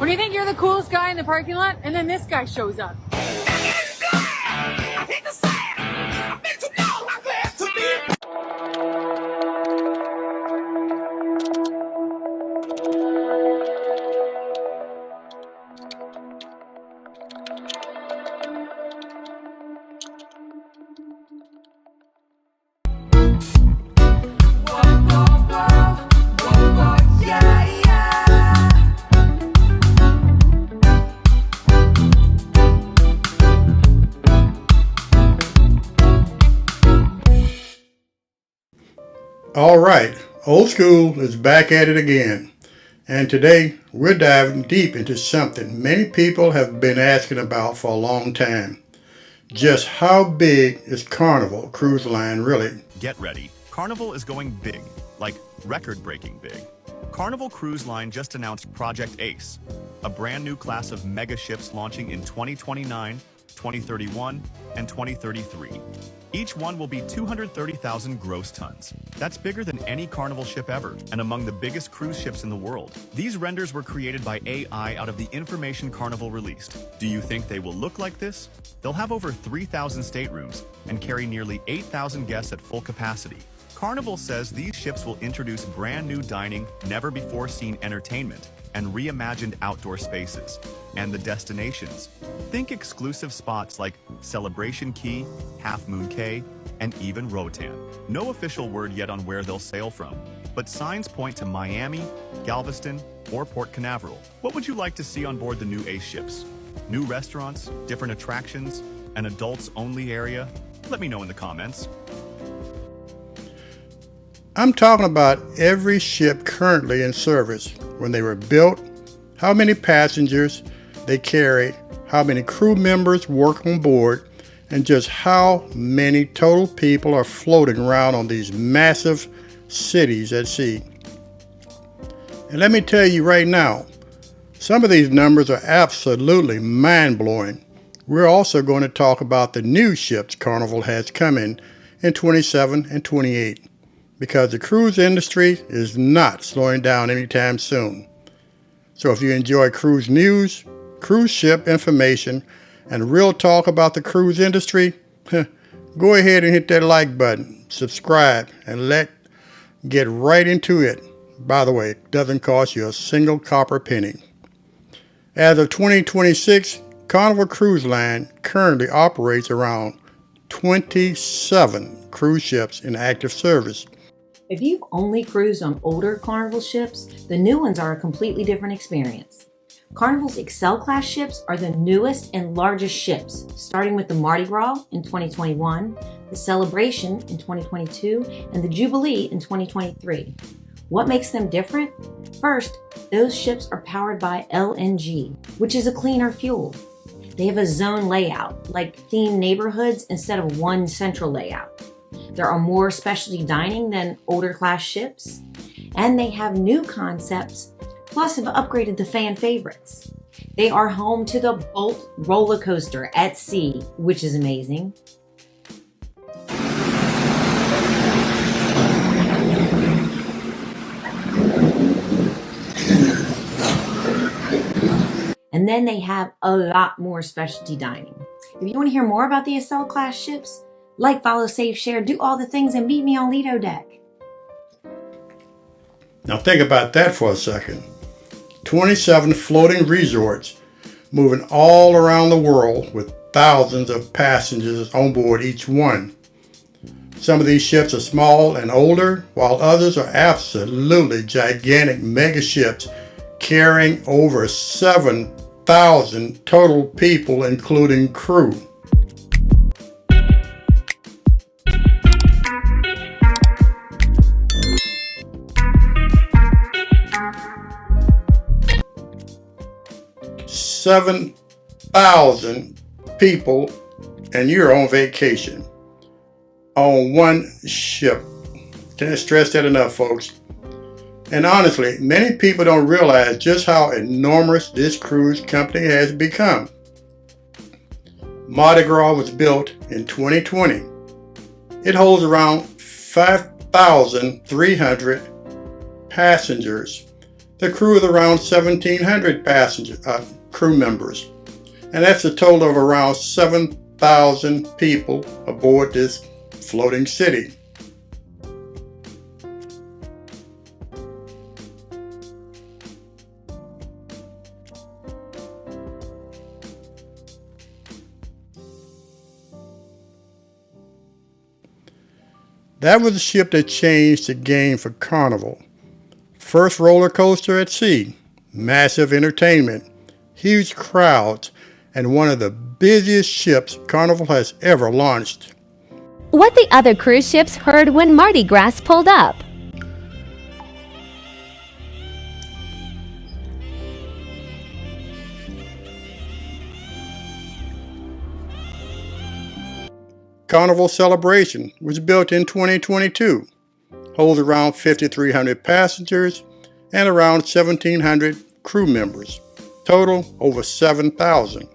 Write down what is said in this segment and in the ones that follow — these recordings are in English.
When you think you're the coolest guy in the parking lot, and then this guy shows up. All right, Old School is back at it again, and today we're diving deep into something many people have been asking about for a long time. Just how big is Carnival Cruise Line really? Get ready. Carnival is going big, like record-breaking big. Carnival Cruise Line just announced Project Ace, a brand new class of mega ships launching in 2029, 2031, and 2033. Each one will be 230,000 gross tons. That's bigger than any Carnival ship ever, and among the biggest cruise ships in the world. These renders were created by AI out of the information Carnival released. Do you think they will look like this? They'll have over 3,000 staterooms and carry nearly 8,000 guests at full capacity. Carnival says these ships will introduce brand new dining, never-before-seen entertainment, and reimagined outdoor spaces. And the destinations. Think exclusive spots like Celebration Key, Half Moon Cay, and even Roatan. No official word yet on where they'll sail from, but signs point to Miami, Galveston, or Port Canaveral. What would you like to see on board the new Ace ships? New restaurants, different attractions, an adults-only area? Let me know in the comments. I'm talking about every ship currently in service, when they were built, how many passengers they carry, how many crew members work on board, and just how many total people are floating around on these massive cities at sea. And let me tell you right now, some of these numbers are absolutely mind-blowing. We're also going to talk about the new ships Carnival has coming in 27 and 28. Because the cruise industry is not slowing down anytime soon. So if you enjoy cruise news, cruise ship information, and real talk about the cruise industry, go ahead and hit that like button, subscribe, and let's get right into it. By the way, it doesn't cost you a single copper penny. As of 2026, Carnival Cruise Line currently operates around 27 cruise ships in active service. If you've only cruised on older Carnival ships, the new ones are a completely different experience. Carnival's Excel class ships are the newest and largest ships, starting with the Mardi Gras in 2021, the Celebration in 2022, and the Jubilee in 2023. What makes them different? First, those ships are powered by LNG, which is a cleaner fuel. They have a zone layout, like themed neighborhoods instead of one central layout. There are more specialty dining than older class ships, and they have new concepts, plus have upgraded the fan favorites. They are home to the Bolt roller coaster at sea, which is amazing. And then they have a lot more specialty dining. If you want to hear more about the SL class ships, like, follow, save, share, do all the things, and meet me on Lido Deck. Now think about that for a second. 27 floating resorts moving all around the world with thousands of passengers on board each one. Some of these ships are small and older, while others are absolutely gigantic mega ships carrying over 7,000 total people, including crew. $7,000 people, and you're on vacation on one ship. Can't stress that enough, folks. And honestly, many people don't realize just how enormous this cruise company has become. Mardi Gras was built in 2020. It holds around 5,300 passengers. The crew is around 1,700 crew members, and that's a total of around 7,000 people aboard this floating city. That was the ship that changed the game for Carnival. First roller coaster at sea, massive entertainment, huge crowds, and one of the busiest ships Carnival has ever launched. What the other cruise ships heard when Mardi Gras pulled up. Carnival Celebration was built in 2022, holds around 5,300 passengers and around 1,700 crew members, total over 7,000.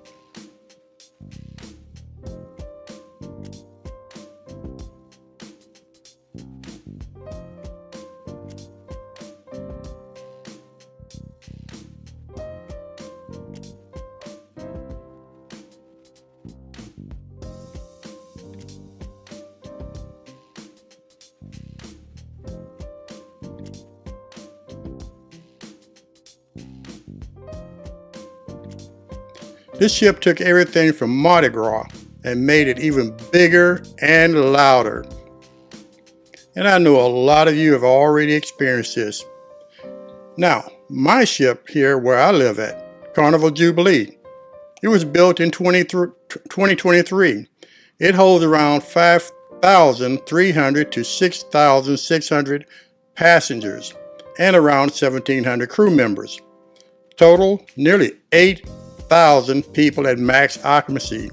This ship took everything from Mardi Gras and made it even bigger and louder. And I know a lot of you have already experienced this. Now, my ship here where I live at, Carnival Jubilee, it was built in 2023. It holds around 5,300 to 6,600 passengers and around 1,700 crew members. Total, nearly 8,000 people at max occupancy.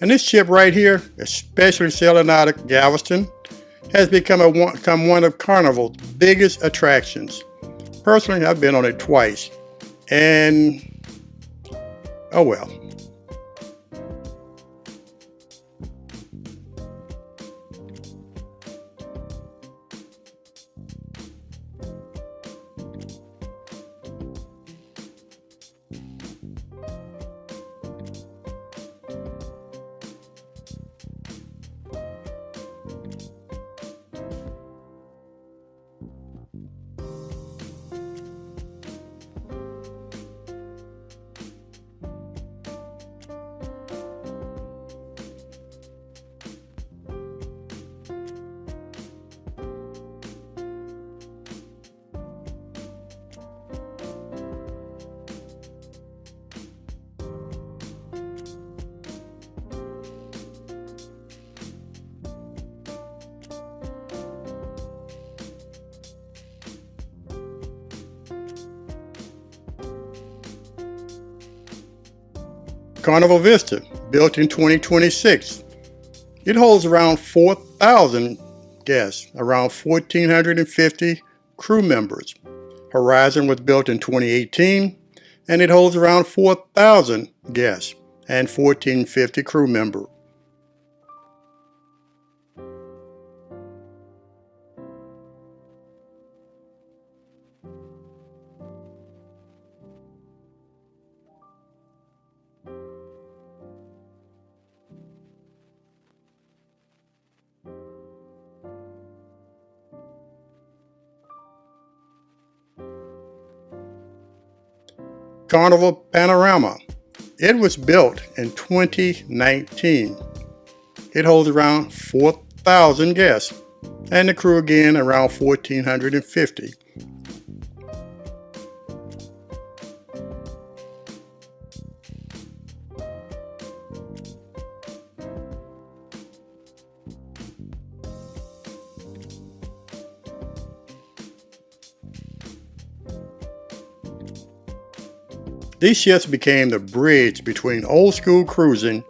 And this ship right here, especially sailing out of Galveston, has become one of Carnival's biggest attractions. Personally, I've been on it twice, and oh well. Carnival Vista, built in 2026. It holds around 4,000 guests, around 1,450 crew members. Horizon was built in 2018, and it holds around 4,000 guests and 1,450 crew members. Carnival Panorama. It was built in 2019. It holds around 4,000 guests, and the crew again around 1,450. These ships became the bridge between old school cruising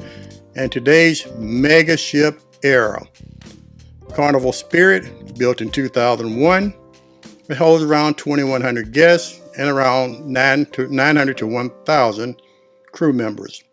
and today's mega ship era. Carnival Spirit, built in 2001, it holds around 2,100 guests and around 900 to 1,000 crew members.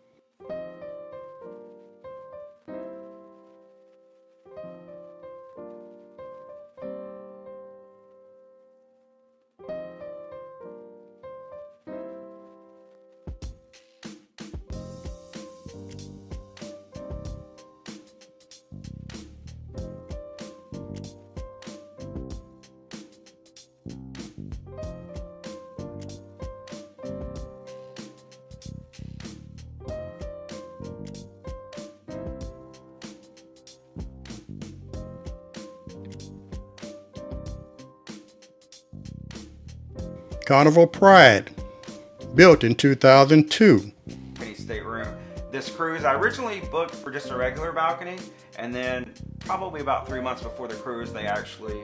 Carnival Pride, built in 2002. Stateroom. This cruise, I originally booked for just a regular balcony, and then probably about 3 months before the cruise, they actually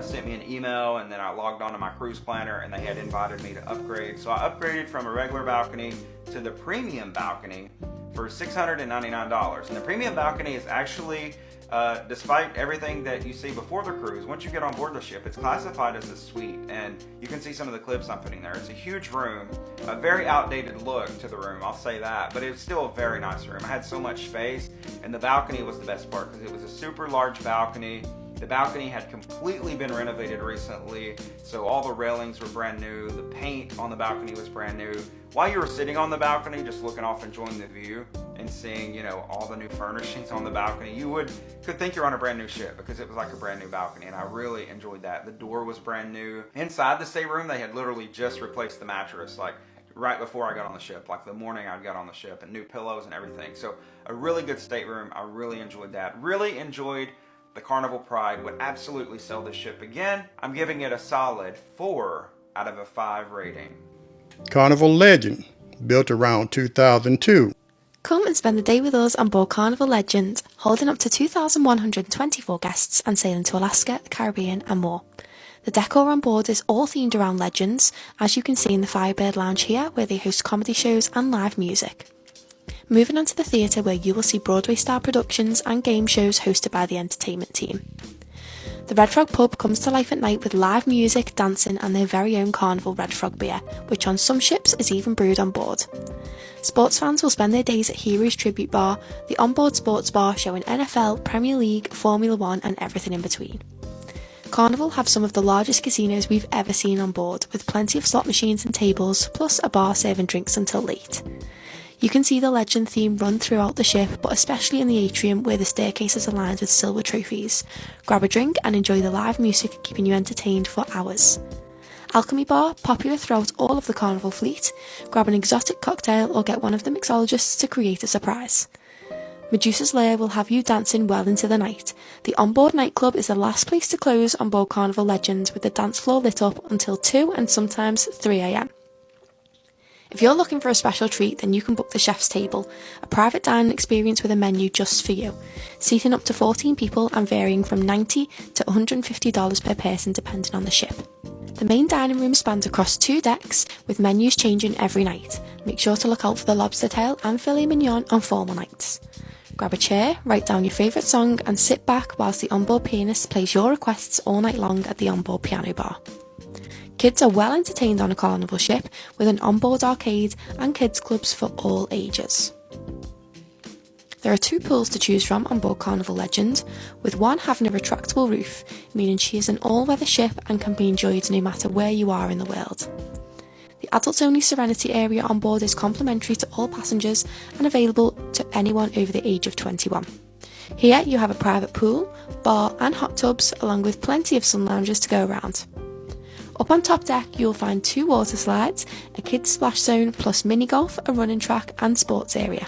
sent me an email, and then I logged on to my cruise planner, and they had invited me to upgrade. So I upgraded from a regular balcony to the premium balcony for $699. And the premium balcony is actually, despite everything that you see before the cruise, once you get on board the ship, it's classified as a suite, and you can see some of the clips I'm putting there. It's a huge room, a very outdated look to the room, I'll say that, but it's still a very nice room. I had so much space, and the balcony was the best part because it was a super large balcony. The balcony had completely been renovated recently, so all the railings were brand new, the paint on the balcony was brand new. While you were sitting on the balcony, just looking off enjoying the view and seeing, you know, all the new furnishings on the balcony, you could think you're on a brand new ship because it was like a brand new balcony, and I really enjoyed that. The door was brand new. Inside the stateroom, they had literally just replaced the mattress, like right before I got on the ship, like the morning I got on the ship, and new pillows and everything. So a really good stateroom. I really enjoyed that. Really enjoyed the Carnival Pride. Would absolutely sell this ship again. I'm giving it a solid 4 out of a 5 rating. Carnival Legend, built around 2002. Come and spend the day with us on board Carnival Legend, holding up to 2,124 guests and sailing to Alaska, the Caribbean and more. The decor on board is all themed around legends, as you can see in the Firebird Lounge here, where they host comedy shows and live music. Moving on to the theatre, where you will see Broadway-style productions and game shows hosted by the entertainment team. The Red Frog pub comes to life at night with live music, dancing and their very own Carnival Red Frog beer, which on some ships is even brewed on board. Sports fans will spend their days at Heroes Tribute Bar, the onboard sports bar showing NFL, Premier League, Formula 1 and everything in between. Carnival have some of the largest casinos we've ever seen on board, with plenty of slot machines and tables, plus a bar serving drinks until late. You can see the legend theme run throughout the ship, but especially in the atrium where the staircases are lined with silver trophies. Grab a drink and enjoy the live music, keeping you entertained for hours. Alchemy Bar, popular throughout all of the Carnival fleet. Grab an exotic cocktail or get one of the mixologists to create a surprise. Medusa's Lair will have you dancing well into the night. The onboard nightclub is the last place to close on board Carnival Legend, with the dance floor lit up until 2 and sometimes 3 AM. If you're looking for a special treat, then you can book the Chef's Table, a private dining experience with a menu just for you, seating up to 14 people and varying from $90 to $150 per person depending on the ship. The main dining room spans across 2 decks, with menus changing every night. Make sure to look out for the lobster tail and filet mignon on formal nights. Grab a chair, write down your favourite song and sit back whilst the onboard pianist plays your requests all night long at the onboard piano bar. Kids are well entertained on a Carnival ship, with an onboard arcade and kids clubs for all ages. There are 2 pools to choose from on board Carnival Legend, with one having a retractable roof, meaning she is an all-weather ship and can be enjoyed no matter where you are in the world. The adults-only Serenity area on board is complimentary to all passengers and available to anyone over the age of 21. Here you have a private pool, bar and hot tubs, along with plenty of sun lounges to go around. Up on top deck you'll find 2 water slides, a kids splash zone plus mini golf, a running track and sports area.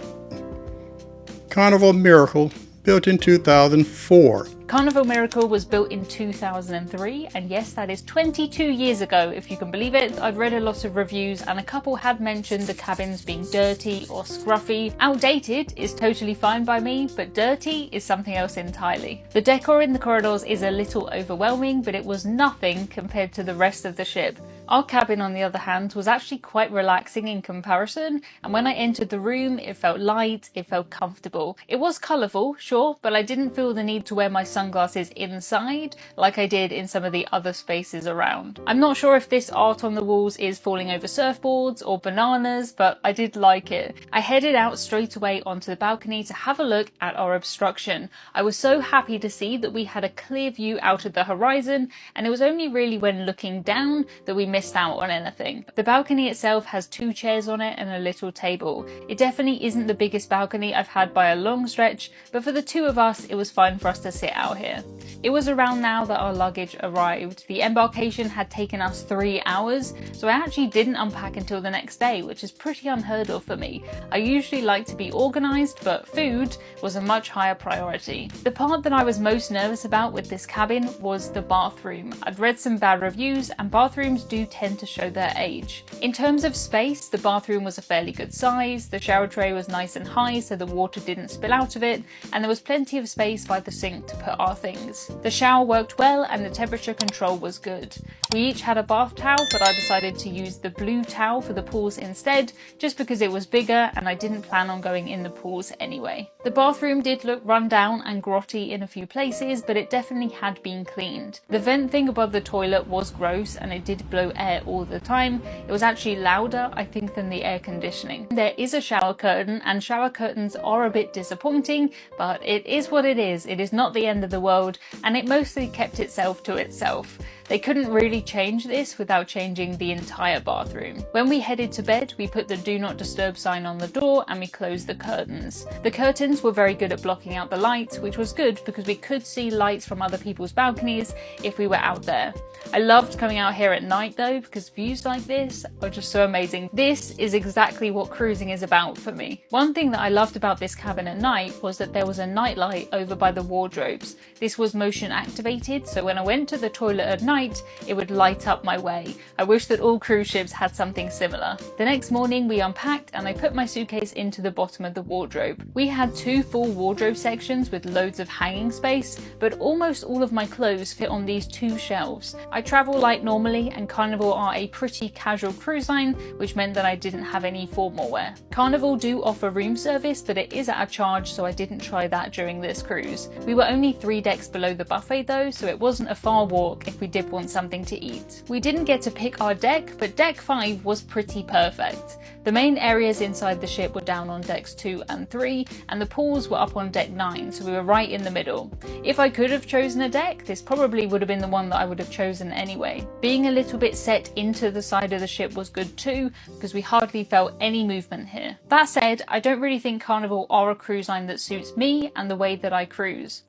Carnival Miracle, built in 2004. Carnival Miracle was built in 2003, and yes, that is 22 years ago, if you can believe it. I've read a lot of reviews and a couple had mentioned the cabins being dirty or scruffy. Outdated is totally fine by me, but dirty is something else entirely. The decor in the corridors is a little overwhelming, but it was nothing compared to the rest of the ship. Our cabin, on the other hand, was actually quite relaxing in comparison, and when I entered the room, it felt light, it felt comfortable. It was colourful, sure, but I didn't feel the need to wear my sunglasses inside like I did in some of the other spaces around. I'm not sure if this art on the walls is falling over surfboards or bananas, but I did like it. I headed out straight away onto the balcony to have a look at our obstruction. I was so happy to see that we had a clear view out of the horizon, and it was only really when looking down that we missed out on anything. The balcony itself has 2 chairs on it and a little table. It definitely isn't the biggest balcony I've had by a long stretch, but for the 2 of us it was fine for us to sit out here. It was around now that our luggage arrived. The embarkation had taken us 3 hours, so I actually didn't unpack until the next day, which is pretty unheard of for me. I usually like to be organised, but food was a much higher priority. The part that I was most nervous about with this cabin was the bathroom. I'd read some bad reviews and bathrooms do do tend to show their age. In terms of space, the bathroom was a fairly good size, the shower tray was nice and high so the water didn't spill out of it, and there was plenty of space by the sink to put our things. The shower worked well and the temperature control was good. We each had a bath towel, but I decided to use the blue towel for the pools instead, just because it was bigger and I didn't plan on going in the pools anyway. The bathroom did look run down and grotty in a few places, but it definitely had been cleaned. The vent thing above the toilet was gross and it did blow air all the time. It was actually louder, I think, than the air conditioning. There is a shower curtain, and shower curtains are a bit disappointing, but it is what it is. It is not the end of the world, and it mostly kept itself to itself. They couldn't really change this without changing the entire bathroom. When we headed to bed, we put the do not disturb sign on the door and we closed the curtains. The curtains were very good at blocking out the lights, which was good because we could see lights from other people's balconies if we were out there. I loved coming out here at night though, because views like this are just so amazing. This is exactly what cruising is about for me. One thing that I loved about this cabin at night was that there was a night light over by the wardrobes. This was motion activated, so when I went to the toilet at night, it would light up my way. I wish that all cruise ships had something similar. The next morning we unpacked and I put my suitcase into the bottom of the wardrobe. We had 2 full wardrobe sections with loads of hanging space, but almost all of my clothes fit on these 2 shelves. I travel light normally, and Carnival are a pretty casual cruise line, which meant that I didn't have any formal wear. Carnival do offer room service, but it is at a charge, so I didn't try that during this cruise. We were only 3 decks below the buffet though, so it wasn't a far walk if we did want something to eat. We didn't get to pick our deck, but deck 5 was pretty perfect. The main areas inside the ship were down on decks 2 and 3, and the pools were up on deck 9, so we were right in the middle. If I could have chosen a deck, this probably would have been the one that I would have chosen anyway. Being a little bit set into the side of the ship was good too, because we hardly felt any movement here. That said, I don't really think Carnival are a cruise line that suits me and the way that I cruise.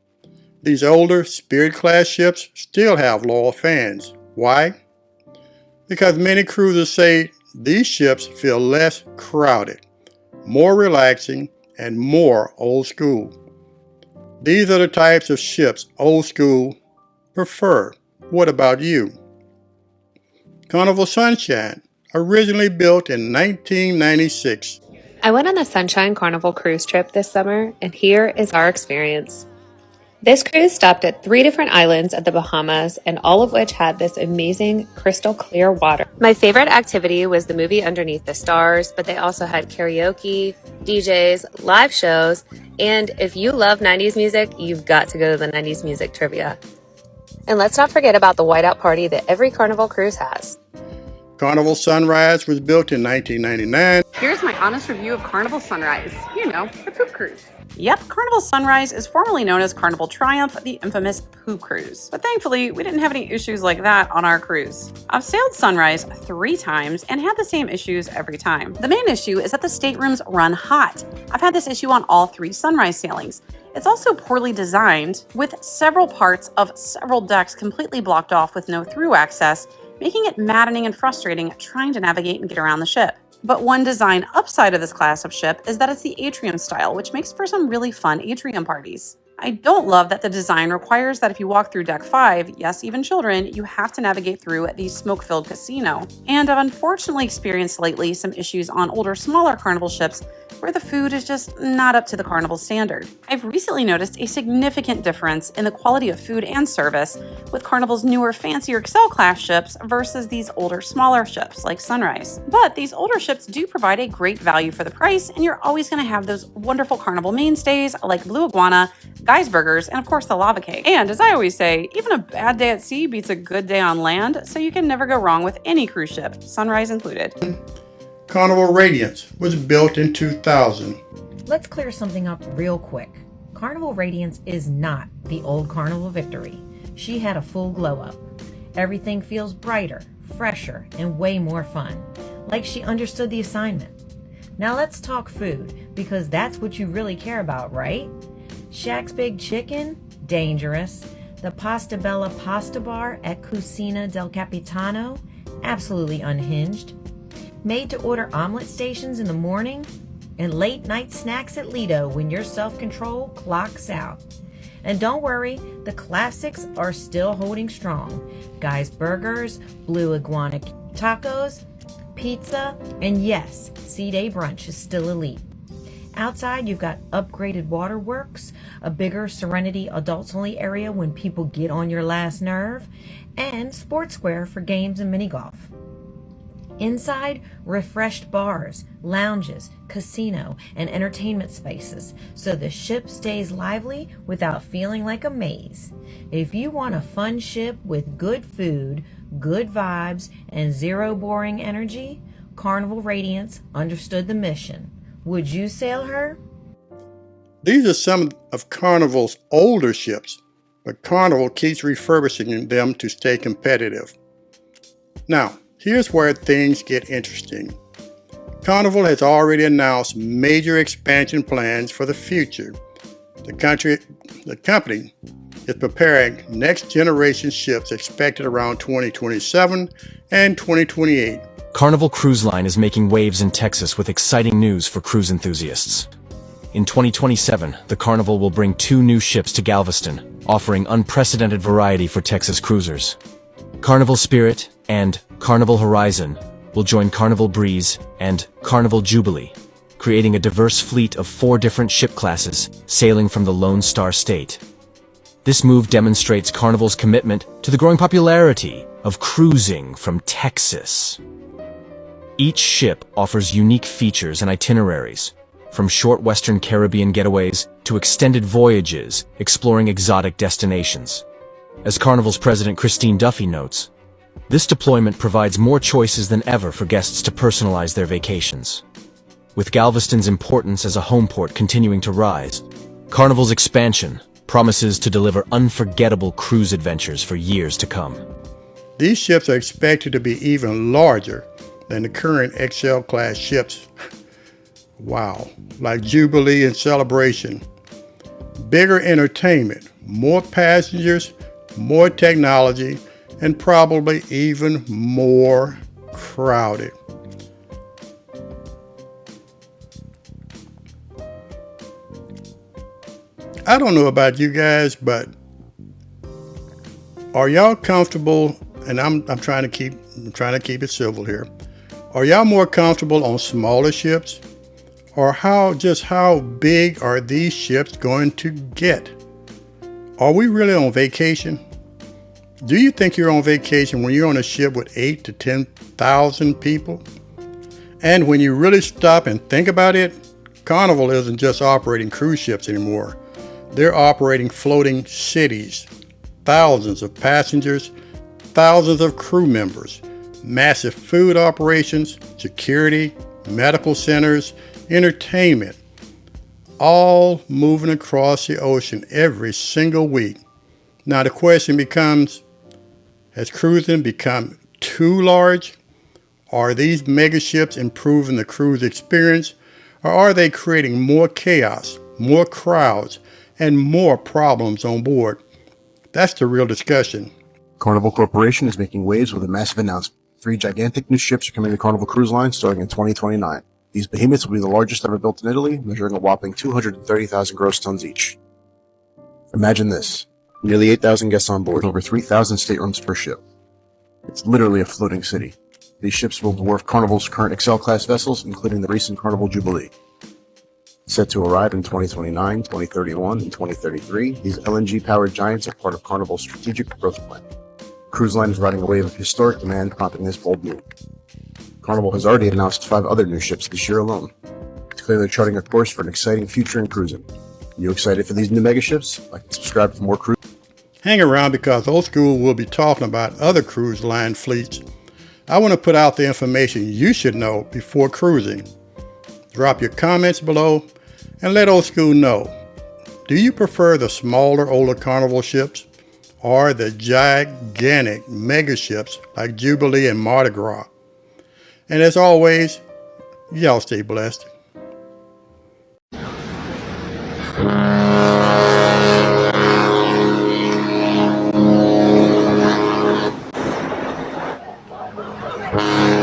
These older Spirit class ships still have loyal fans. Why? Because many cruisers say these ships feel less crowded, more relaxing, and more old school. These are the types of ships old school prefer. What about you? Carnival Sunshine, originally built in 1996. I went on the Sunshine Carnival cruise trip this summer, and here is our experience. This cruise stopped at 3 different islands at the Bahamas, and all of which had this amazing crystal clear water. My favorite activity was the movie Underneath the Stars, but they also had karaoke, DJs, live shows, and if you love 90s music, you've got to go to the 90s music trivia. And let's not forget about the whiteout party that every Carnival cruise has. Carnival Sunrise was built in 1999. Here's my honest review of Carnival Sunrise. You know, the poop cruise. Yep, Carnival Sunrise is formerly known as Carnival Triumph, the infamous poo cruise. But thankfully, we didn't have any issues like that on our cruise. I've sailed Sunrise 3 times and had the same issues every time. The main issue is that the staterooms run hot. I've had this issue on all 3 Sunrise sailings. It's also poorly designed, with several parts of several decks completely blocked off with no through access, making it maddening and frustrating trying to navigate and get around the ship. But one design upside of this class of ship is that it's the atrium style, which makes for some really fun atrium parties. I don't love that the design requires that if you walk through deck 5, yes, even children, you have to navigate through the smoke-filled casino. And I've unfortunately experienced lately some issues on older, smaller Carnival ships where the food is just not up to the Carnival standard. I've recently noticed a significant difference in the quality of food and service with Carnival's newer, fancier Excel class ships versus these older, smaller ships like Sunrise. But these older ships do provide a great value for the price, and you're always going to have those wonderful Carnival mainstays like Blue Iguana, Guy's Burgers, and of course the lava cake. And as I always say, even a bad day at sea beats a good day on land, so you can never go wrong with any cruise ship, Sunrise included. Carnival Radiance was built in 2000. Let's clear something up real quick. Carnival Radiance is not the old Carnival Victory. She had a full glow up. Everything feels brighter, fresher, and way more fun. Like she understood the assignment. Now let's talk food, because that's what you really care about, right? Shaq's Big Chicken? Dangerous. The Pasta Bella Pasta Bar at Cucina del Capitano? Absolutely unhinged. Made to order omelet stations in the morning? And late night snacks at Lido when your self-control clocks out. And don't worry, the classics are still holding strong. Guy's Burgers, Blue Iguana Tacos, pizza, and yes, C-Day brunch is still elite. Outside, you've got upgraded waterworks, a bigger Serenity adults-only area when people get on your last nerve, and Sports Square for games and mini golf. Inside, refreshed bars, lounges, casino, and entertainment spaces, so the ship stays lively without feeling like a maze. If you want a fun ship with good food, good vibes, and zero boring energy, Carnival Radiance understood the mission. Would you sail her? These are some of Carnival's older ships, but Carnival keeps refurbishing them to stay competitive. Now, here's where things get interesting. Carnival has already announced major expansion plans for the future. The company is preparing next generation ships expected around 2027 and 2028. Carnival Cruise Line is making waves in Texas with exciting news for cruise enthusiasts. In 2027, the Carnival will bring 2 new ships to Galveston, offering unprecedented variety for Texas cruisers. Carnival Spirit and Carnival Horizon will join Carnival Breeze and Carnival Jubilee, creating a diverse fleet of 4 different ship classes sailing from the Lone Star State. This move demonstrates Carnival's commitment to the growing popularity of cruising from Texas. Each ship offers unique features and itineraries, from short Western Caribbean getaways to extended voyages exploring exotic destinations. As Carnival's president Christine Duffy notes, this deployment provides more choices than ever for guests to personalize their vacations. With Galveston's importance as a home port continuing to rise, Carnival's expansion promises to deliver unforgettable cruise adventures for years to come. These ships are expected to be even larger than the current XL class ships. Wow, like Jubilee and Celebration. Bigger entertainment, more passengers, more technology, and probably even more crowded. I don't know about you guys, but are y'all comfortable? And I'm trying to keep it civil here. Are y'all more comfortable on smaller ships? Or how big are these ships going to get? Are we really on vacation? Do you think you're on vacation when you're on a ship with 8,000 to 10,000 people? And when you really stop and think about it, Carnival isn't just operating cruise ships anymore. They're operating floating cities, thousands of passengers, thousands of crew members, massive food operations, security, medical centers, entertainment, all moving across the ocean every single week. Now the question becomes, has cruising become too large? Are these mega ships improving the cruise experience, or are they creating more chaos, more crowds, and more problems on board? That's the real discussion. Carnival Corporation is making waves with a massive announcement. 3 gigantic new ships are coming to Carnival Cruise Line starting in 2029. These behemoths will be the largest ever built in Italy, measuring a whopping 230,000 gross tons each. Imagine this. Nearly 8,000 guests on board, with over 3,000 staterooms per ship. It's literally a floating city. These ships will dwarf Carnival's current XL-class vessels, including the recent Carnival Jubilee. Set to arrive in 2029, 2031, and 2033, these LNG-powered giants are part of Carnival's strategic growth plan. Cruise Line is riding a wave of historic demand, prompting this bold move. Carnival has already announced 5 other new ships this year alone. It's clearly charting a course for an exciting future in cruising. You excited for these new mega ships? Like and subscribe for more cruise. Hang around because Old School will be talking about other cruise line fleets. I want to put out the information you should know before cruising. Drop your comments below and let Old School know. Do you prefer the smaller, older Carnival ships or the gigantic mega ships like Jubilee and Mardi Gras? And as always, y'all stay blessed. Bye.